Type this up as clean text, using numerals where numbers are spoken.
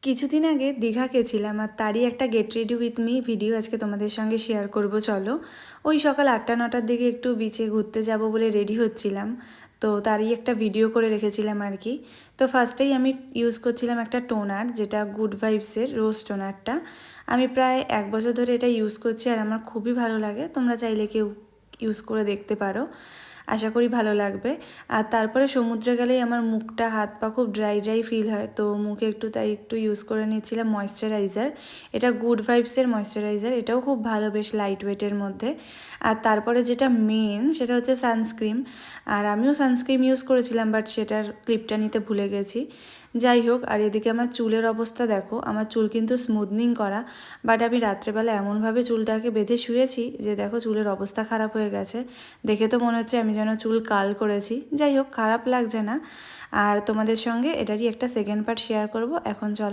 কিছুদিন আগে দীঘা গেছিলাম আর তারই একটা get ready with me video আজকে তোমাদের সঙ্গে শেয়ার করব। চলো, ওই সকাল 8টা-9টার দিকে একটু বিচে ঘুরতে যাব বলে রেডি হচ্ছিলাম, তো তারই একটা ভিডিও করে রেখেছিলাম আর কি। তো ফার্স্টেই আমি ইউজ করছিলাম একটা টোনার, যেটা গুড ভাইবসের রোজ টোনারটা। আমি প্রায় 1 বছর ধরে এটা ইউজ করছি আর আমার খুবই ভালো লাগে। তোমরা চাইলে কেউ ইউজ করে দেখতে পারো, আশা করি ভালো লাগবে। আর তারপরে সমুদ্রে গেলেই আমার মুখটা হাত পা খুব ড্রাই ড্রাই ফিল হয়, তো মুখে একটু ইউজ করে নিয়েছিলাম ময়েশ্চারাইজার। এটা গুড ভাইবসের ময়েশ্চারাইজার, এটাও খুব ভালো, বেশ লাইট ওয়েটের মধ্যে। আর তারপরে যেটা মেন সেটা হচ্ছে সানস্ক্রিন। আর আমিও সানস্ক্রিন ইউজ করেছিলাম, বাট সেটার ক্লিপটা নিতে ভুলে গেছি। যাই হোক, আর এদিকে আমার চুলের অবস্থা দেখো। আমার চুল কিন্তু স্মুথনিং করা, বাট আমি রাত্রেবেলা এমনভাবে চুলটাকে বেঁধে শুয়েছি যে দেখো চুলের অবস্থা খারাপ হয়ে গেছে। দেখে তো মনে হচ্ছে আমি যেন চুল কাল করেছি। যাই হোক, খারাপ লাগছে না। আর তোমাদের সঙ্গে এটারই একটা সেকেন্ড পার্ট শেয়ার করব। এখন চলো